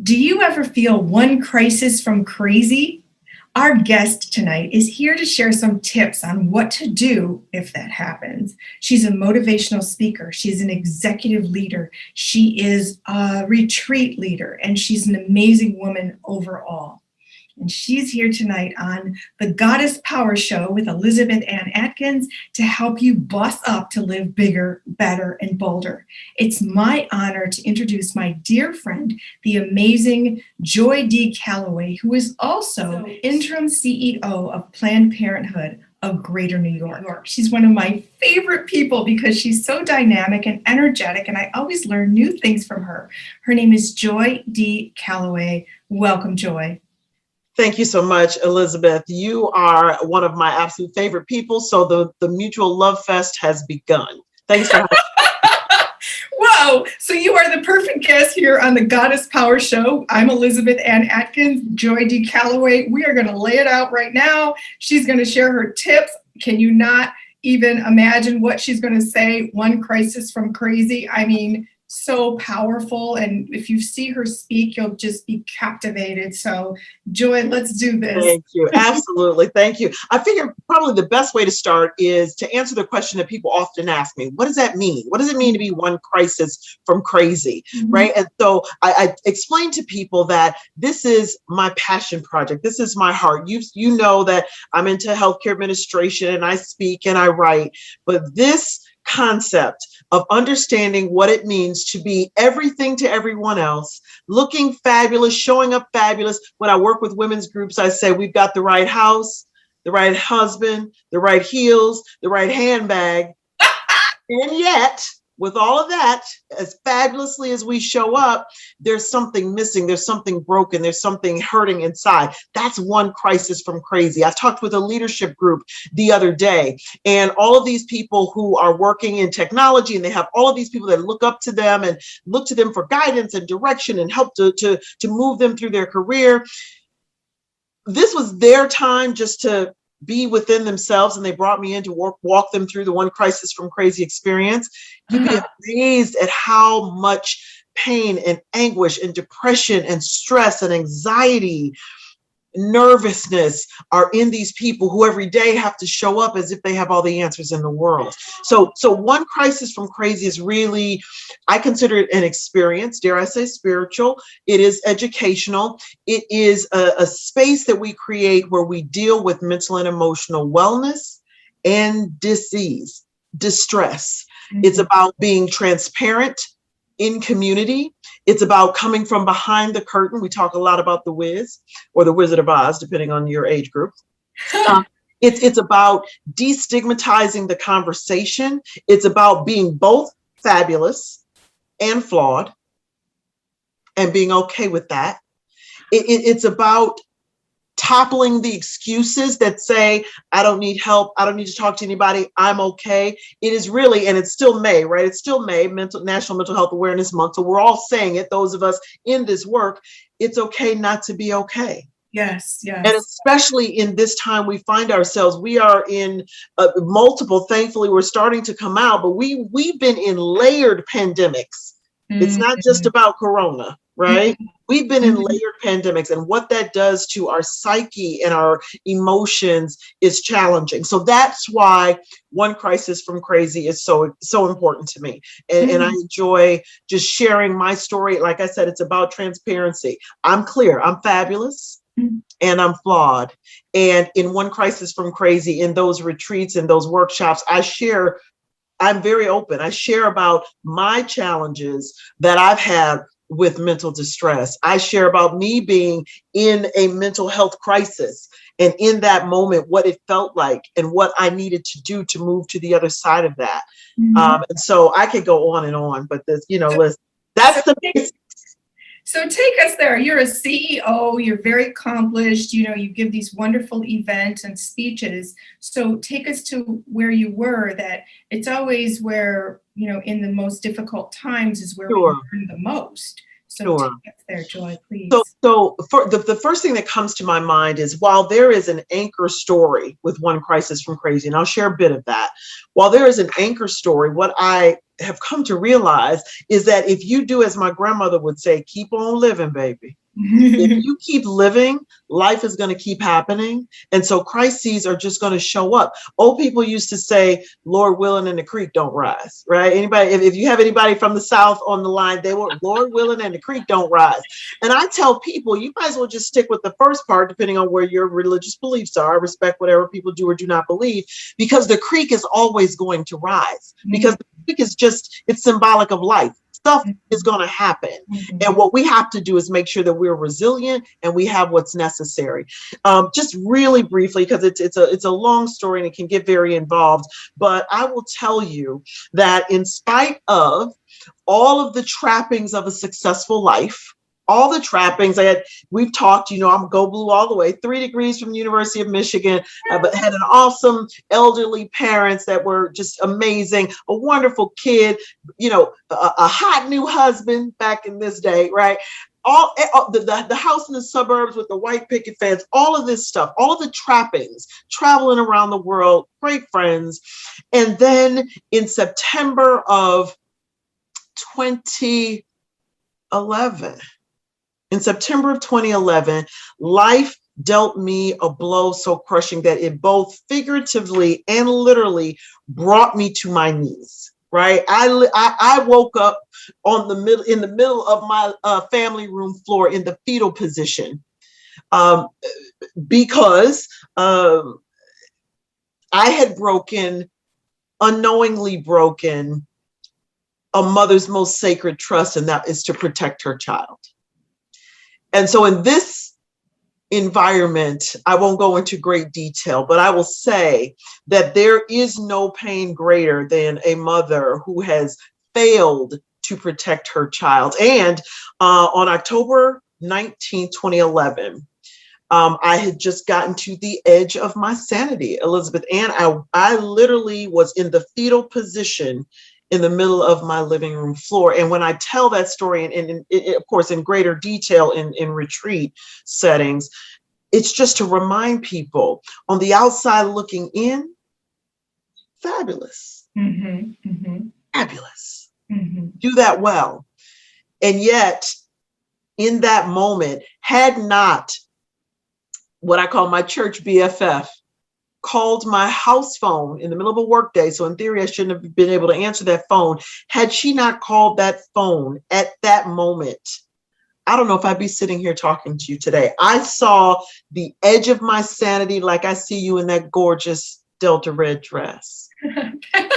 Do you ever feel one crisis from crazy? Our guest tonight is here to share some tips on what to do if that happens. She's a motivational speaker. She's an executive leader. She is a retreat leader, and she's an amazing woman overall. And she's here tonight on the Goddess Power Show with Elizabeth Ann Atkins to help you boss up to live bigger, better, and bolder. It's my honor to introduce my dear friend, the amazing Joy D. Calloway, who is also interim CEO of Planned Parenthood of Greater New York. She's one of my favorite people because she's so dynamic and energetic, and I always learn new things from her. Her name is Joy D. Calloway. Welcome, Joy. Thank you so much, Elizabeth. You are one of my absolute favorite people, so the mutual love fest has begun. Thanks for having me. Whoa! So you are the perfect guest here on the Goddess Power Show. I'm Elizabeth Ann Atkins, Joy D. Calloway. We are going to lay it out right now. She's going to share her tips. Can you not even imagine what she's going to say? One crisis from crazy. I mean, so powerful, and if you see her speak, you'll just be captivated. So, Joy, let's do this. Thank you. Absolutely. Thank you. I figure probably the best way to start is to answer the question that people often ask me. What does that mean? What does it mean to be one crisis from crazy? Mm-hmm. Right? And so I explain to people that this is my passion project. This is my heart. You know that I'm into healthcare administration and I speak and I write, but this concept of understanding what it means to be everything to everyone else, looking fabulous, showing up fabulous. When I work with women's groups, I say we've got the right house, the right husband, the right heels, the right handbag. And yet, with all of that, as fabulously as we show up, there's something missing, there's something broken, there's something hurting inside. That's one crisis from crazy. I talked with a leadership group the other day, and all of these people who are working in technology, and they have all of these people that look up to them and look to them for guidance and direction and help to move them through their career. This was their time just to be within themselves, and they brought me in to walk them through the one crisis from crazy experience. You'd be amazed at how much pain and anguish and depression and stress and anxiety, nervousness are in these people who every day have to show up as if they have all the answers in the world. So one crisis from crazy is really, I consider it an experience, dare I say spiritual. It is educational. It is a space that we create where we deal with mental and emotional wellness and distress. Mm-hmm. It's about being transparent in community. It's about coming from behind the curtain. We talk a lot about the Wiz or the Wizard of Oz, depending on your age group. It's about destigmatizing the conversation. It's about being both fabulous and flawed and being okay with that. It's about toppling the excuses that say, I don't need help, I don't need to talk to anybody, I'm okay. It is really, and it's still May, right? It's still May, National Mental Health Awareness Month. So we're all saying it, those of us in this work, it's okay not to be okay. Yes, yes. And especially in this time we find ourselves, we are in multiple, thankfully we're starting to come out, but we've been in layered pandemics. Mm-hmm. It's not just about Corona, right? Mm-hmm. We've been in layered pandemics, and what that does to our psyche and our emotions is challenging. So that's why one crisis from crazy is so important to me. And I enjoy just sharing my story. Like I said, it's about transparency. I'm clear, I'm fabulous, and I'm flawed. And in one crisis from crazy, in those retreats and those workshops, I'm very open. I share about my challenges that I've had with mental distress. I share about me being in a mental health crisis, and in that moment, what it felt like and what I needed to do to move to the other side of that. Mm-hmm. And so I could go on, but this, listen, that's the basics. So take us there. You're a CEO, you're very accomplished, you give these wonderful events and speeches. So take us to where you were, that it's always where, in the most difficult times is where we learn the most. some Sure. tips there, Joy, So, please. so for the first thing that comes to my mind is, while there is an anchor story with One Crisis from Crazy, and I'll share a bit of that. While there is an anchor story, what I have come to realize is that if you do, as my grandmother would say, keep on living, baby. If you keep living, life is going to keep happening. And so crises are just going to show up. Old people used to say, Lord willing and the creek don't rise, right? Anybody, if you have anybody from the South on the line, they were Lord willing and the creek don't rise. And I tell people, you might as well just stick with the first part, depending on where your religious beliefs are. I respect whatever people do or do not believe, because the creek is always going to rise, because the creek is just, it's symbolic of life. Stuff is going to happen. And what we have to do is make sure that we're resilient and we have what's necessary. Just really briefly, because it's a long story and it can get very involved, but I will tell you that in spite of all of the trappings of a successful life, all the trappings we've talked, I'm go blue all the way, 3 degrees from the University of Michigan, but had an awesome elderly parents that were just amazing, a wonderful kid, a hot new husband back in this day, right? All the house in the suburbs with the white picket fence, all of this stuff, all of the trappings, traveling around the world, great friends. And then in September of 2011, life dealt me a blow so crushing that it both figuratively and literally brought me to my knees. Right, I woke up in the middle of my family room floor in the fetal position, because I had unknowingly broken a mother's most sacred trust, and that is to protect her child. And so in this environment, I won't go into great detail, but I will say that there is no pain greater than a mother who has failed to protect her child. And on October 19, 2011, I had just gotten to the edge of my sanity, Elizabeth Ann. I literally was in the fetal position in the middle of my living room floor. And when I tell that story, and of course, in greater detail in retreat settings, it's just to remind people on the outside looking in, fabulous, fabulous, do that well. And yet, in that moment, had not what I call my church BFF called my house phone in the middle of a workday, so in theory, I shouldn't have been able to answer that phone. Had she not called that phone at that moment, I don't know if I'd be sitting here talking to you today. I saw the edge of my sanity like I see you in that gorgeous Delta red dress. Thank you.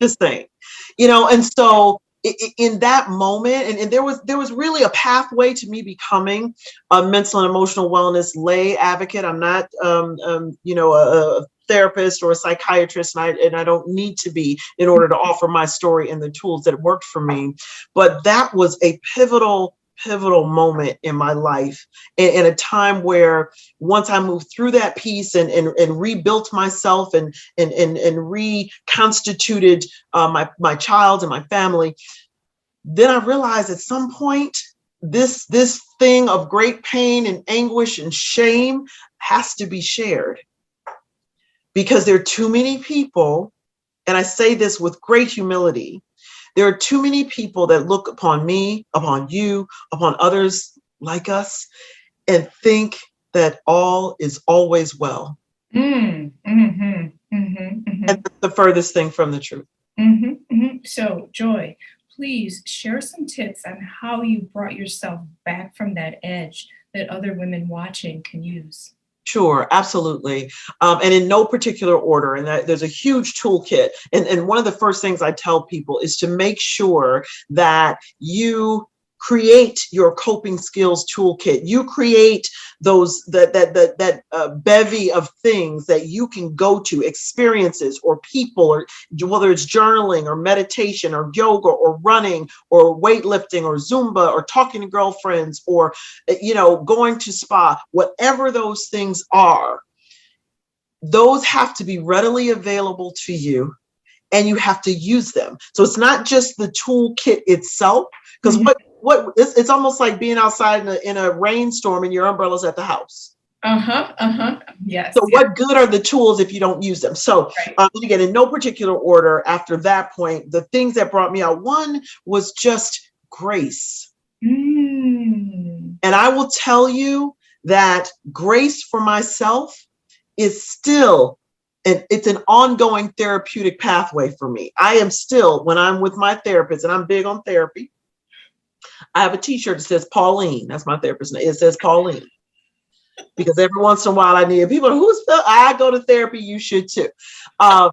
Just saying, and so in that moment, and there was really a pathway to me becoming a mental and emotional wellness lay advocate. I'm not, a therapist or a psychiatrist, and I don't need to be in order to offer my story and the tools that worked for me. But that was a pivotal moment in my life, in a time where once I moved through that piece and rebuilt myself and reconstituted my child and my family, then I realized at some point this thing of great pain and anguish and shame has to be shared, because there are too many people, and I say this with great humility, there are too many people that look upon me, upon you, upon others like us, and think that all is always well. And that's the furthest thing from the truth. So, Joy, please share some tips on how you brought yourself back from that edge that other women watching can use. Sure, absolutely. And in no particular order. And there's a huge toolkit. And one of the first things I tell people is to make sure that you create your coping skills toolkit. You create that bevy of things that you can go to, experiences or people, or whether it's journaling or meditation or yoga or running or weightlifting or Zumba or talking to girlfriends or, going to spa, whatever those things are, those have to be readily available to you and you have to use them. So it's not just the toolkit itself, because it's almost like being outside in a rainstorm and your umbrella's at the house. Yes. So what good are the tools if you don't use them? So and again, in no particular order, after that point, the things that brought me out, one was just grace. And I will tell you that grace for myself is still, it's an ongoing therapeutic pathway for me. I am still, when I'm with my therapist, and I'm big on therapy, I have a t-shirt that says Pauline. That's my therapist's name. It says Pauline. Because every once in a while I need people I go to therapy, you should too. That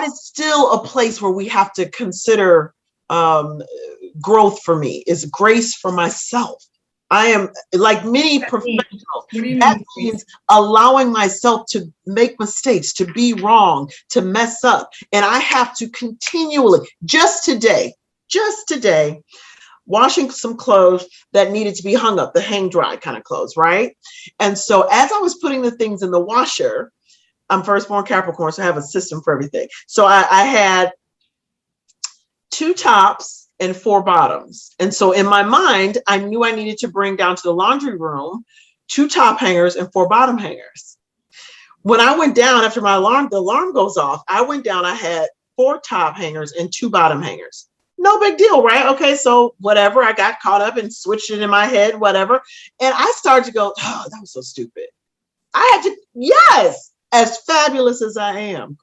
is still a place where we have to consider growth for me, is grace for myself. I am like many professionals. That means allowing myself to make mistakes, to be wrong, to mess up. And I have to continually, just today, washing some clothes that needed to be hung up, the hang dry kind of clothes, right? And so as I was putting the things in the washer, I'm firstborn Capricorn, so I have a system for everything. So I had 2 tops and 4 bottoms. And so in my mind, I knew I needed to bring down to the laundry room 2 top hangers and 4 bottom hangers. When I went down after the alarm goes off, I went down, I had 4 top hangers and 2 bottom hangers. No big deal, right? Okay, so whatever, I got caught up and switched it in my head, whatever. And I started to go, oh, that was so stupid. I had to, yes, as fabulous as I am.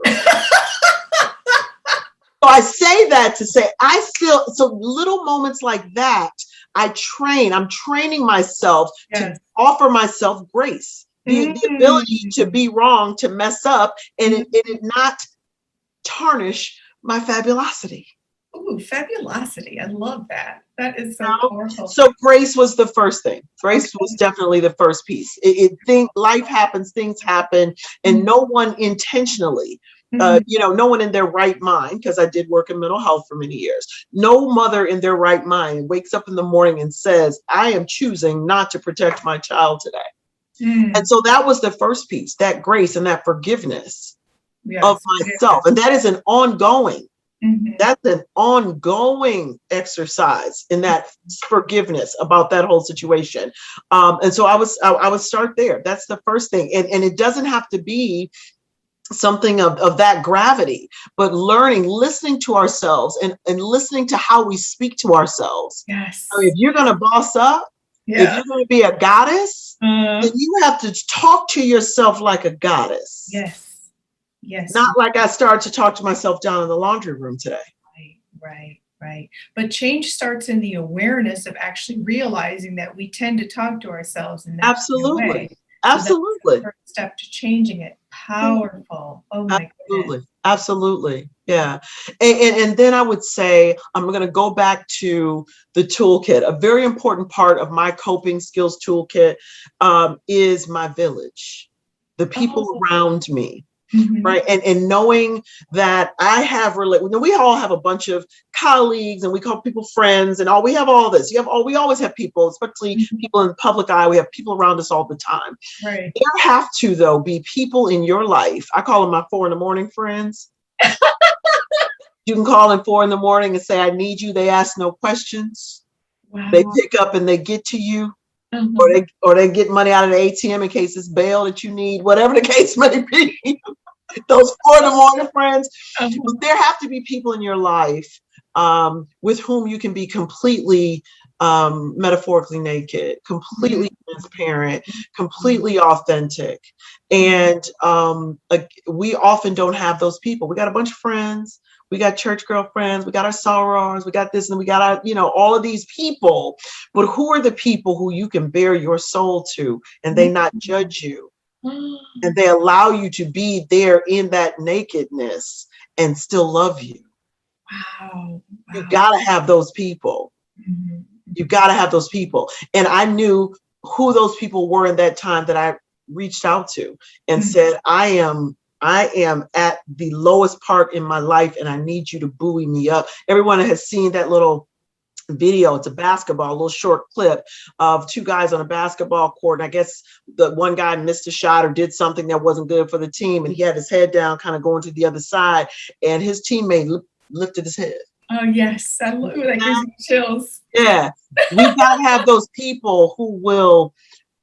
So I say that to say, so little moments like that, I'm training myself to offer myself grace, the ability to be wrong, to mess up, and it not tarnish my fabulosity. Ooh, fabulosity. I love that. That is so powerful. So grace was the first thing. Grace was definitely the first piece. Life happens, things happen, and no one intentionally, no one in their right mind, because I did work in mental health for many years, no mother in their right mind wakes up in the morning and says, I am choosing not to protect my child today. And so that was the first piece, that grace and that forgiveness of myself. And that is an ongoing. That's an exercise in that forgiveness about that whole situation. And so I would start there. That's the first thing. And it doesn't have to be something of that gravity, but listening to ourselves and listening to how we speak to ourselves. Yes. I mean, if you're going to boss up, if you're going to be a goddess, then you have to talk to yourself like a goddess. Yes. Yes. Not like I started to talk to myself down in the laundry room today. Right. But change starts in the awareness of actually realizing that we tend to talk to ourselves in that way. Absolutely. So that's the first step to changing it. Powerful. Oh my goodness. Absolutely. Yeah. And then I would say, I'm going to go back to the toolkit. A very important part of my coping skills toolkit is my village, the people around me. Right. And knowing that I have we all have a bunch of colleagues and we call people friends and we have all this. We always have people, especially people in the public eye. We have people around us all the time. Right. There have to, though, be people in your life. I call them my 4 a.m. friends. You can call them 4 a.m. and say, I need you. They ask no questions. Wow. They pick up and they get to you. Or they get money out of the ATM in case it's bail that you need, whatever the case may be. Those 4 a.m. friends. But there have to be people in your life with whom you can be completely metaphorically naked, completely transparent, completely authentic. And we often don't have those people. We got a bunch of friends. We got church girlfriends, we got our sorors, we got this, and we got our, all of these people. But who are the people who you can bare your soul to and they not judge you? And they allow you to be there in that nakedness and still love you. Wow. You gotta have those people. You gotta have those people. And I knew who those people were in that time that I reached out to and said, I am at the lowest part in my life and I need you to buoy me up. Everyone has seen that little video. It's a basketball, a little short clip of two guys on a basketball court. And I guess the one guy missed a shot or did something that wasn't good for the team. And he had his head down, kind of going to the other side. And his teammate lifted his head. Oh, yes. I love that. Gives me chills. Yeah. We've got to have those people who will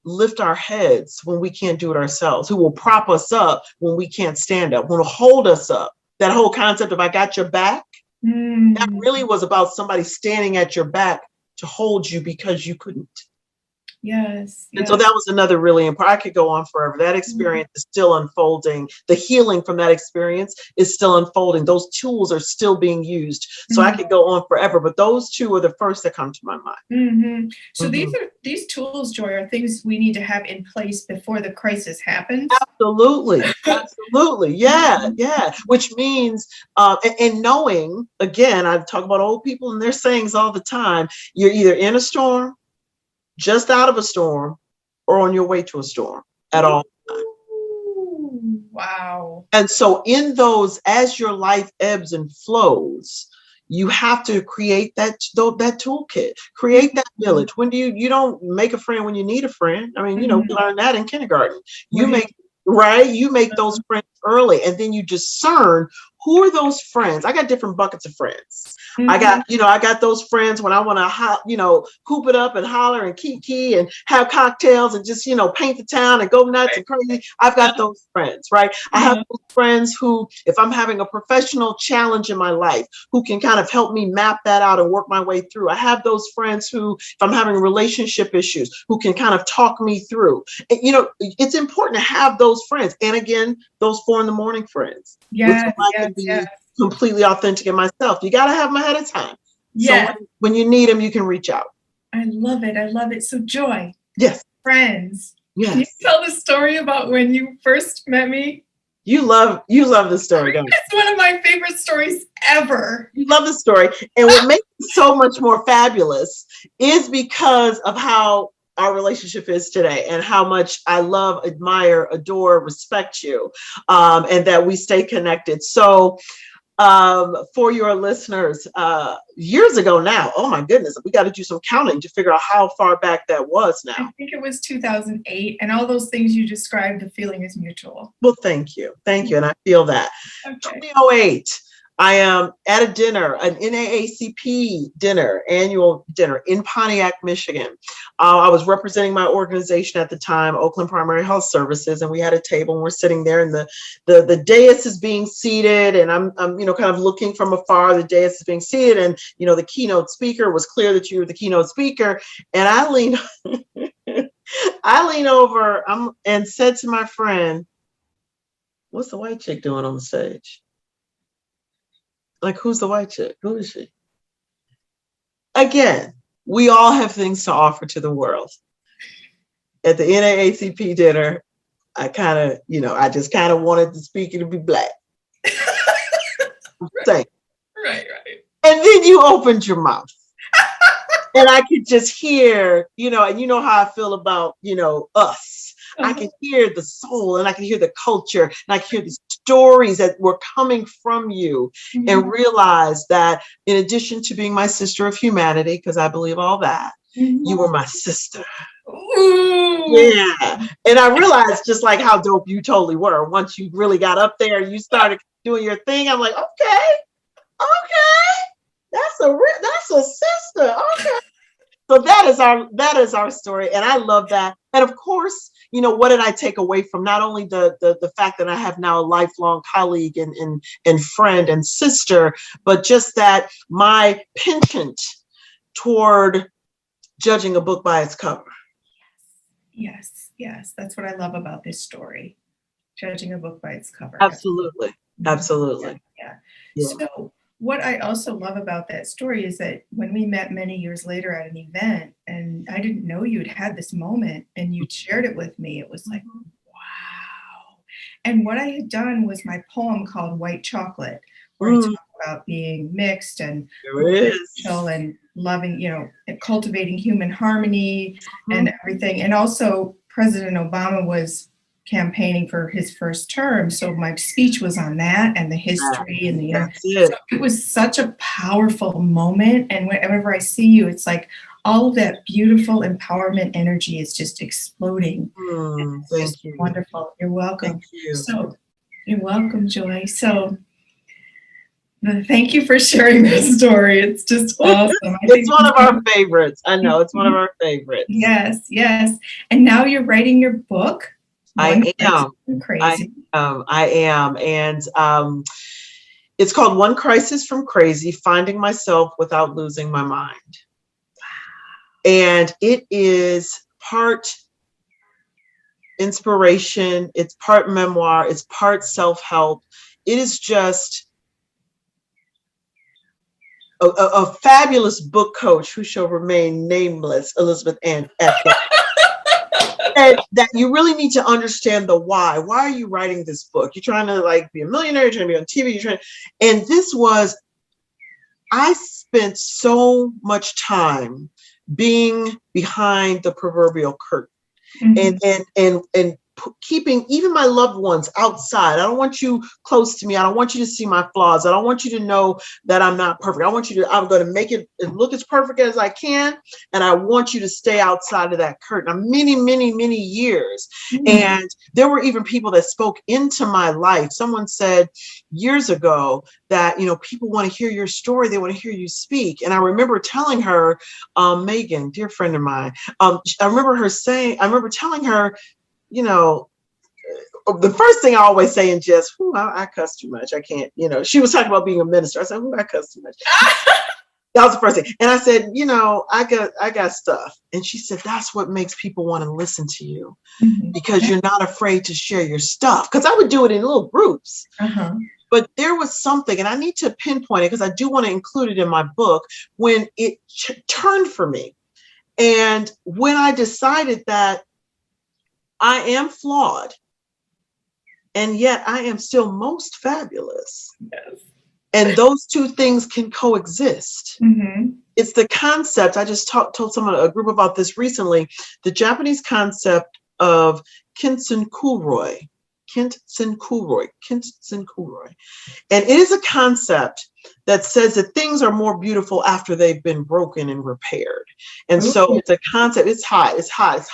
lift our heads when we can't do it ourselves, who will prop us up when we can't stand up, who will hold us up. That whole concept of I got your back. That really was about somebody standing at your back to hold you because you couldn't. Yes. And so that was another really important, I could go on forever. That experience is still unfolding. The healing from that experience is still unfolding. Those tools are still being used. So I could go on forever, but those two are the first that come to my mind. So these tools, Joy, are things we need to have in place before the crisis happens. Absolutely. Absolutely. Yeah. Yeah. Which means, and knowing, again, I talk about old people and their sayings all the time. You're either in a storm, just out of a storm, or on your way to a storm at all times. Wow. And so in those, as your life ebbs and flows, you have to create that toolkit, create that village. When you don't make a friend when you need a friend. I mean, we learned that in kindergarten. You make those friends early, and then you discern who are those friends. I got different buckets of friends. I got those friends when I want to, hoop it up and holler and kiki and have cocktails and just, paint the town and go nuts and crazy. I've got those friends, right? I have those friends who, if I'm having a professional challenge in my life, who can kind of help me map that out and work my way through. I have those friends who, if I'm having relationship issues, who can kind of talk me through. And, it's important to have those friends. And again, those 4 a.m. friends. Yes, be completely authentic in myself. You got to have them ahead of time. Yeah. So when you need them, you can reach out. I love it. I love it. So Joy. Yes. Friends. Yes. Can you tell the story about when you first met me? You love the story, don't you? It's one of my favorite stories ever. You love the story. And what makes it so much more fabulous is because of how our relationship is today and how much I love, admire, adore, respect you, and that we stay connected. So for your listeners, years ago now, oh my goodness, we got to do some counting to figure out how far back that was now. I think it was 2008, and all those things you described, the feeling is mutual. Well, thank you. And I feel that. Okay. 2008. I am at a dinner, an NAACP dinner, annual dinner in Pontiac, Michigan. I was representing my organization at the time, Oakland Primary Health Services, and we had a table and we're sitting there, and the dais is being seated, and I'm kind of looking from afar. The dais is being seated, and the keynote speaker was clear that you were the keynote speaker, and I leaned over and said to my friend, "What's the white chick doing on the stage? Like, who's the white chick? Who is she?" Again, we all have things to offer to the world. At the NAACP dinner, I just kind of wanted the speaker to be black. Right. And then you opened your mouth. And I could just hear, and you know how I feel about, us. I can hear the soul, and I can hear the culture, and I can hear the stories that were coming from you, and realize that in addition to being my sister of humanity, because I believe all that, you were my sister. Ooh. Yeah. And I realized just like how dope you totally were. Once you really got up there and you started doing your thing, I'm like, okay, that's a sister. Okay. So that is our story. And I love that. And of course, what did I take away from not only the fact that I have now a lifelong colleague and friend and sister, but just that my penchant toward judging a book by its cover. Yes. That's what I love about this story. Judging a book by its cover. Absolutely. Yeah. So what I also love about that story is that when we met many years later at an event, and I didn't know you'd had this moment, and you shared it with me, it was like, wow. And what I had done was my poem called White Chocolate, where I talk about being mixed and racial and loving, and cultivating human harmony and everything. And also President Obama was campaigning for his first term. So my speech was on that and the history and the, That's so it. it was such a powerful moment. And whenever I see you, it's like all of that beautiful empowerment energy is just exploding. It's Thank just you. wonderful. You're welcome. Thank you. So you're welcome, Joy. So thank you for sharing this story. It's just awesome. It's one of our favorites. I know it's one of our favorites. Yes, yes. And now you're writing your book. I am. Crazy. I am. And it's called One Crisis from Crazy, Finding Myself Without Losing My Mind. And it is part inspiration, it's part memoir, it's part self-help. It is just a fabulous book coach who shall remain nameless, Elizabeth Ann Atkins. And that you really need to understand the why. Why are you writing this book? You're trying to like be a millionaire, you're trying to be on TV, and this was, I spent so much time being behind the proverbial curtain. And keeping even my loved ones outside. I don't want you close to me. I don't want you to see my flaws. I don't want you to know that I'm not perfect. I'm going to make it look as perfect as I can. And I want you to stay outside of that curtain. Many, many, many years. And there were even people that spoke into my life. Someone said years ago that, people want to hear your story. They want to hear you speak. And I remember telling her, Megan, dear friend of mine, I remember telling her, the first thing I always say in jest, I cuss too much. I can't, she was talking about being a minister. I said, I cuss too much. That was the first thing. And I said, I got stuff. And she said, that's what makes people want to listen to you, because you're not afraid to share your stuff. Because I would do it in little groups. But there was something, and I need to pinpoint it because I do want to include it in my book, when it turned for me. And when I decided that I am flawed, and yet I am still most fabulous. Yes. And those two things can coexist. It's the concept. I just told a group about this recently, the Japanese concept of Kintsukuroi. Kintsukuroi. And it is a concept that says that things are more beautiful after they've been broken and repaired. And so it's a concept. It's hot.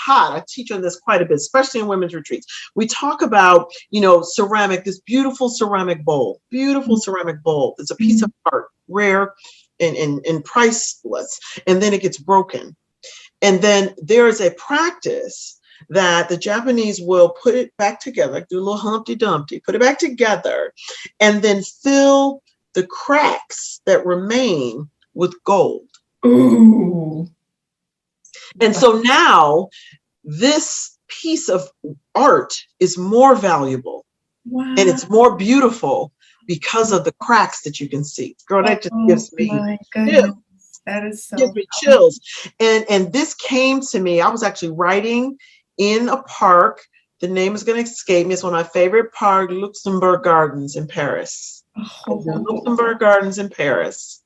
I teach on this quite a bit, especially in women's retreats. We talk about, ceramic, this beautiful ceramic bowl. It's a piece of art, rare and priceless. And then it gets broken. And then there is a practice that the Japanese will put it back together, do a little Humpty Dumpty, put it back together, and then fill the cracks that remain with gold. Ooh. And so now this piece of art is more valuable. Wow. And it's more beautiful because of the cracks that you can see. Girl, that just gives me chills. That is so gives me chills. And this came to me. I was actually writing in a park. The name is going to escape me. It's one of my favorite parks, Luxembourg Gardens in Paris. Luxembourg Gardens in Paris.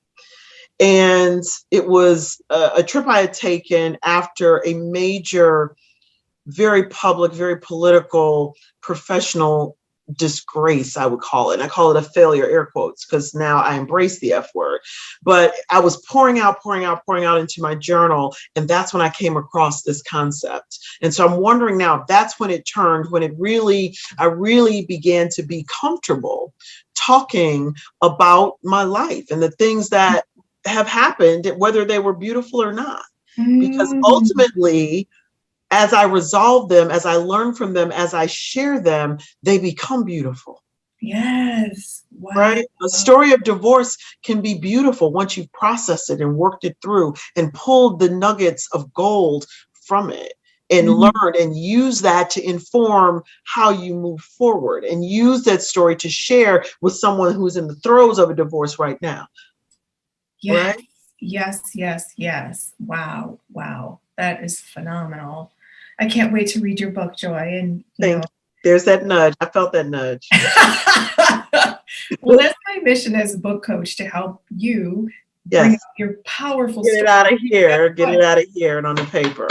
And it was a trip I had taken after a major, very public, very political, professional disgrace, I would call it. And I call it a failure, air quotes, because now I embrace the F word. But I was pouring out into my journal. And that's when I came across this concept. And so I'm wondering now, if that's when it turned, when I really began to be comfortable talking about my life and the things that have happened, whether they were beautiful or not. Because ultimately, as I resolve them, as I learn from them, as I share them, they become beautiful. Yes. Wow. Right? A story of divorce can be beautiful once you've processed it and worked it through and pulled the nuggets of gold from it and learned and use that to inform how you move forward, and use that story to share with someone who's in the throes of a divorce right now. Yes. Right? Yes. Wow. That is phenomenal. I can't wait to read your book, Joy. And there's that nudge. I felt that nudge. Well, that's my mission as a book coach, to help you bring out your powerful Get it out of here and on the paper.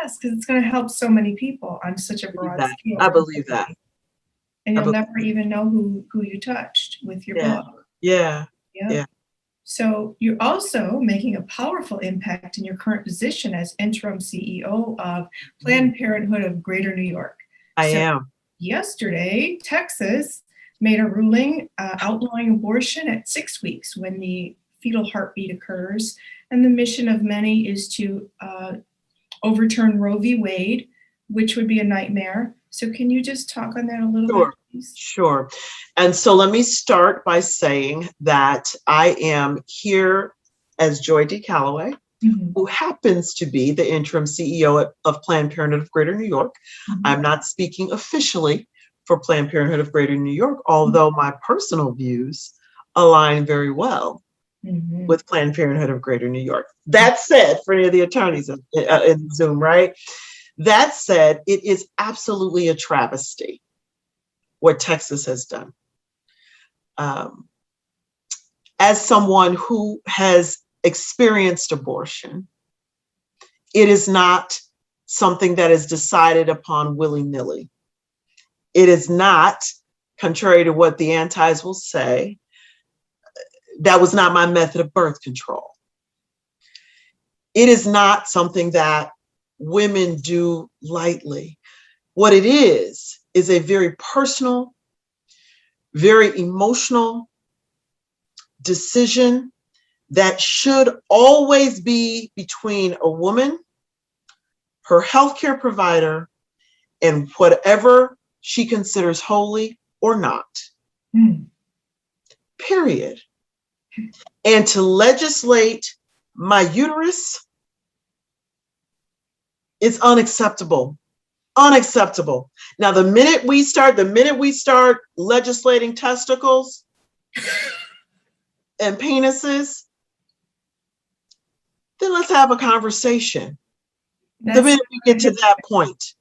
Yes, because it's going to help so many people on such a Believe broad that. scale. I believe that. And I you'll believe, never even know who you touched with your yeah, book. yeah, Yeah. yeah. So you're also making a powerful impact in your current position as interim CEO of Planned Parenthood of Greater New York. I So am. yesterday, Texas made a ruling outlawing abortion at 6 weeks when the fetal heartbeat occurs. And the mission of many is to overturn Roe v. Wade, which would be a nightmare. So can you just talk on that a little bit, Sure, please? sure. And so let me start by saying that I am here as Joy D. Calloway, who happens to be the interim CEO of Planned Parenthood of Greater New York. I'm not speaking officially for Planned Parenthood of Greater New York, although my personal views align very well with Planned Parenthood of Greater New York. That said, for any of the attorneys in Zoom, right? That said, it is absolutely a travesty what Texas has done. As someone who has experienced abortion, it is not something that is decided upon willy-nilly. It is not, contrary to what the antis will say, that was not my method of birth control. It is not something that women do lightly. What it is a very personal, very emotional decision that should always be between a woman, her healthcare provider, and whatever she considers holy or not. Period. And to legislate my uterus is unacceptable. Unacceptable. Now, the minute we start legislating testicles and penises, then let's have a conversation. The minute we get to that point.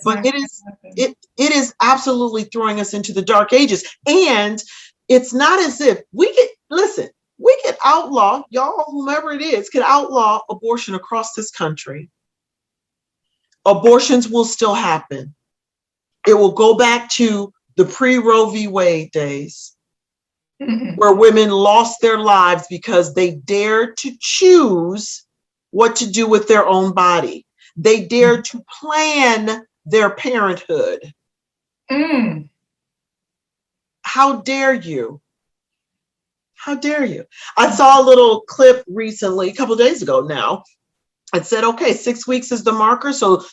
But it is absolutely throwing us into the dark ages. And it's not as if we could outlaw, y'all, whomever it is, could outlaw abortion across this country. Abortions will still happen. It will go back to the pre-Roe v. Wade days, where women lost their lives because they dared to choose what to do with their own body. They dared to plan their parenthood. How dare you? How dare you? I saw a little clip recently, a couple of days ago now. It said, okay, 6 weeks is the marker. So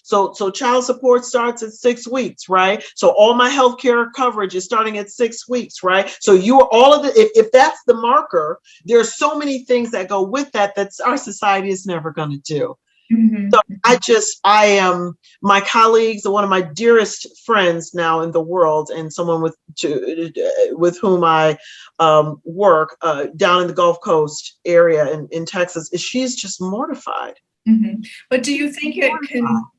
child support starts at 6 weeks, right? So all my healthcare coverage is starting at 6 weeks, right? So if that's the marker, there's so many things that go with that our society is never going to do. So I am my colleagues, one of my dearest friends now in the world, and someone with whom I work down in the Gulf Coast area in Texas. She's just mortified. But do you think it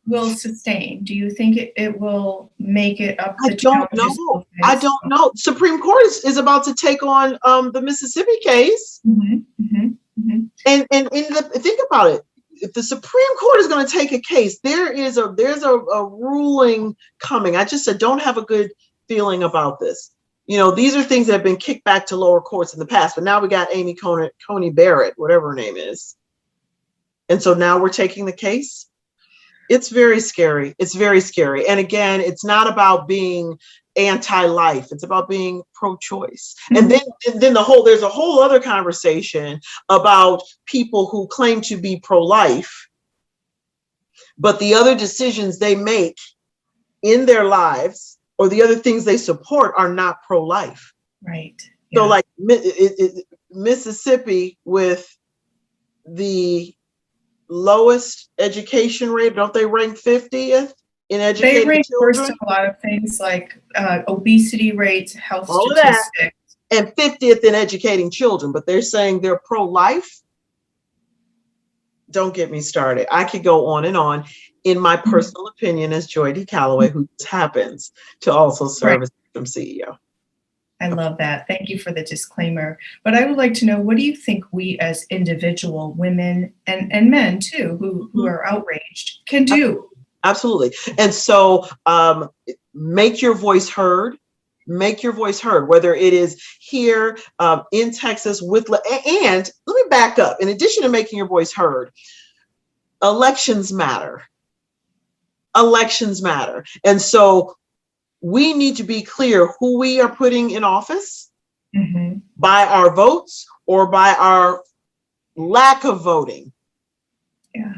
will sustain? Do you think it will make it up? I don't know. I don't know. Supreme Court is about to take on the Mississippi case. And think about it. If the Supreme Court is going to take a case, there's a ruling coming. I just said, don't have a good feeling about this. You know, these are things that have been kicked back to lower courts in the past, but now we got Amy Coney Barrett, whatever her name is. And so now we're taking the case. It's very scary. It's very scary. And again, it's not about being anti-life. It's about being pro-choice. And then there's a whole other conversation about people who claim to be pro-life, but the other decisions they make in their lives or the other things they support are not pro-life. Right. Yeah. So like Mississippi with the lowest education rate, don't they rank 50th in educating children? They rank worse in a lot of things like obesity rates, health all statistics. Of that, and 50th in educating children, but they're saying they're pro-life. Don't get me started. I could go on and on. In my personal opinion, as Joy D. Calloway, who happens to also serve as interim CEO. I love that. Thank you for the disclaimer. But I would like to know, what do you think we as individual women and men too, who are outraged, can do Absolutely. And so make your voice heard. Make your voice heard, whether it is here in Texas and let me back up. In addition to making your voice heard, elections matter. Elections matter. And so we need to be clear who we are putting in office by our votes or by our lack of voting. Yeah.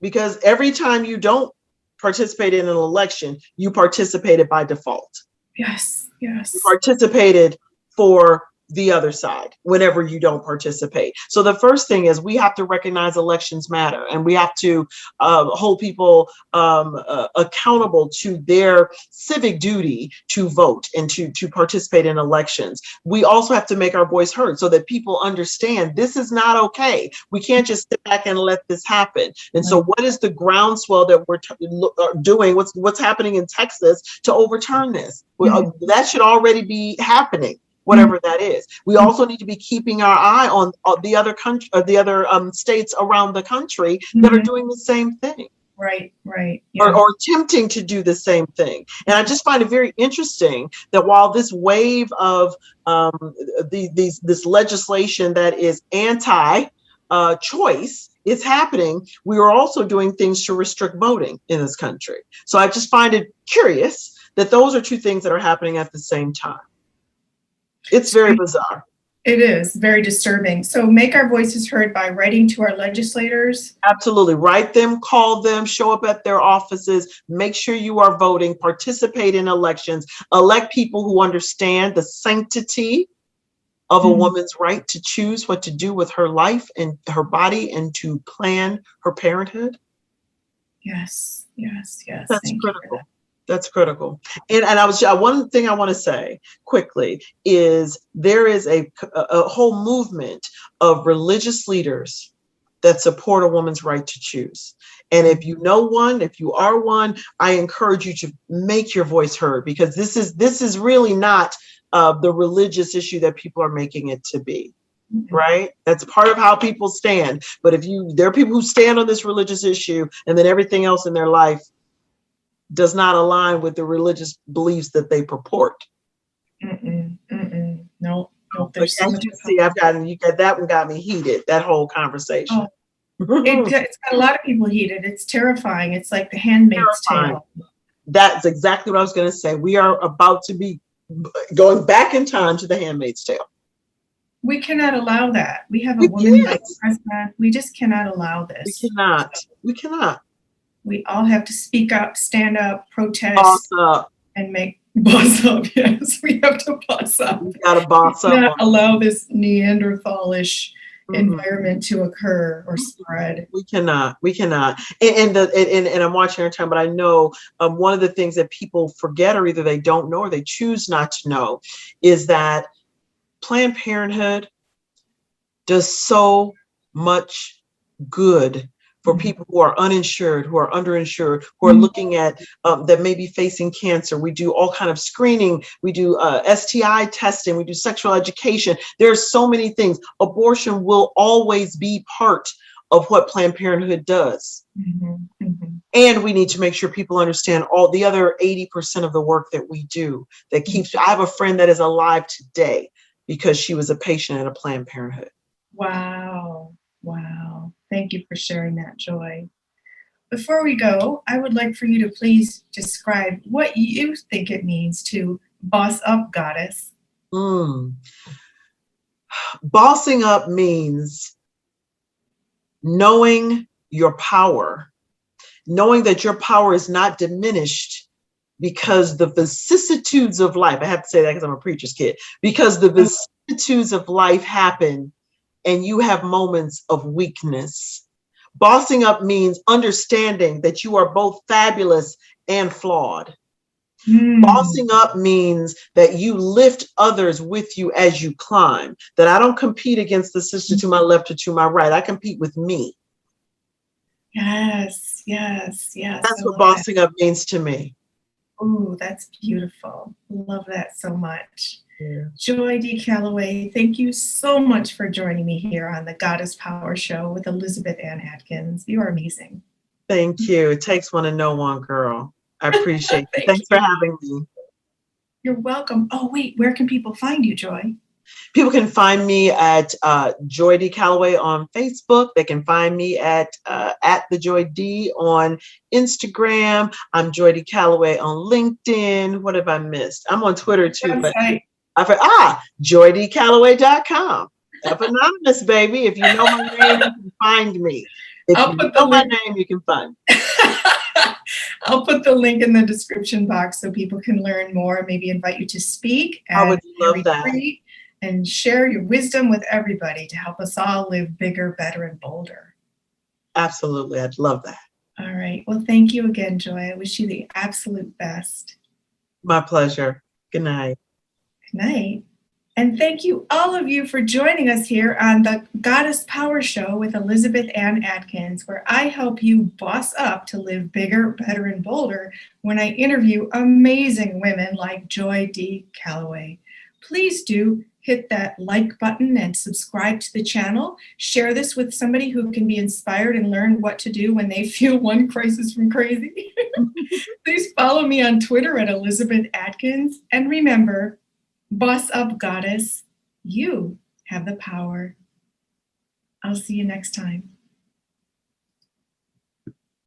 Because every time you don't participate in an election, you participated by default. Yes, yes. You participated for the other side whenever you don't participate. So the first thing is we have to recognize elections matter, and we have to hold people accountable to their civic duty to vote and to participate in elections. We also have to make our voice heard so that people understand this is not okay. We can't just sit back and let this happen. And so what is the groundswell that we're doing? What's happening in Texas to overturn this? That should already be happening, whatever that is. We also need to be keeping our eye on the other country, the other states around the country that are doing the same thing. Right. Yeah. Or attempting to do the same thing. And I just find it very interesting that while this wave of this legislation that is anti-choice is happening, we are also doing things to restrict voting in this country. So I just find it curious that those are two things that are happening at the same time. It's very bizarre. It is very disturbing. So make our voices heard by writing to our legislators. Absolutely. Write them, call them, show up at their offices, make sure you are voting, participate in elections, elect people who understand the sanctity of a woman's right to choose what to do with her life and her body and to plan her parenthood. Yes. That's critical. That's critical. And one thing I want to say quickly is there is a whole movement of religious leaders that support a woman's right to choose. And if you know one, if you are one, I encourage you to make your voice heard, because this is really not the religious issue that people are making it to be. Right? That's part of how people stand. But there are people who stand on this religious issue and then everything else in their life does not align with the religious beliefs that they purport. No. There's so much. See, that one got me heated. That whole conversation. It's got a lot of people heated. It's terrifying. It's like The Handmaid's Tale. That's exactly what I was going to say. We are about to be going back in time to The Handmaid's Tale. We cannot allow that. We have a woman vice president. We just cannot allow this. We cannot. We all have to speak up, stand up, protest, boss up. And boss up. Yes, we have to boss up. We got to boss up. Not allow this Neanderthalish environment to occur or spread. We cannot. And I'm watching our time, but I know one of the things that people forget, or either they don't know or they choose not to know, is that Planned Parenthood does so much good for people who are uninsured, who are underinsured, who are looking at that may be facing cancer. We do all kind of screening. We do STI testing. We do sexual education. There are so many things. Abortion will always be part of what Planned Parenthood does. And we need to make sure people understand all the other 80% of the work that we do that keeps. I have a friend that is alive today because she was a patient at a Planned Parenthood. Wow. Thank you for sharing that, Joy. Before we go, I would like for you to please describe what you think it means to boss up, goddess. Bossing up means knowing your power, knowing that your power is not diminished because the vicissitudes of life, I have to say that because I'm a preacher's kid, because the vicissitudes of life happen and you have moments of weakness. Bossing up means understanding that you are both fabulous and flawed. Bossing up means that you lift others with you as you climb, that I don't compete against the sister to my left or to my right. I compete with me. Yes. That's what bossing up means to me. Oh, that's beautiful. Love that so much. Yeah. Joy D. Calloway, thank you so much for joining me here on the Goddess Power Show with Elizabeth Ann Atkins. You are amazing. Thank you. It takes one to know one, girl. I appreciate it. Thank Thanks for you. having me. You're welcome. Oh, wait, where can people find you, Joy? People can find me at Joy D. Calloway on Facebook. They can find me at the Joy D on Instagram. I'm Joy D. Calloway on LinkedIn. What have I missed? I'm on Twitter too, but Website. joydcalloway.com. Up anonymous, baby. If you know my name, you can find me. If I'll you put the know my link. name, you can find me. I'll put the link in the description box so people can learn more, maybe invite you to speak I would at a love that. retreat and share your wisdom with everybody to help us all live bigger, better, and bolder. Absolutely. I'd love that. All right. Well, thank you again, Joy. I wish you the absolute best. My pleasure. Good night. Good night. And thank you, all of you, for joining us here on the Goddess Power Show with Elizabeth Ann Atkins, where I help you boss up to live bigger, better, and bolder when I interview amazing women like Joy D. Calloway. Please do hit that like button and subscribe to the channel. Share this with somebody who can be inspired and learn what to do when they feel one crisis from crazy. Please follow me on Twitter at Elizabeth Atkins. And remember, boss up, goddess. You have the power. I'll see you next time.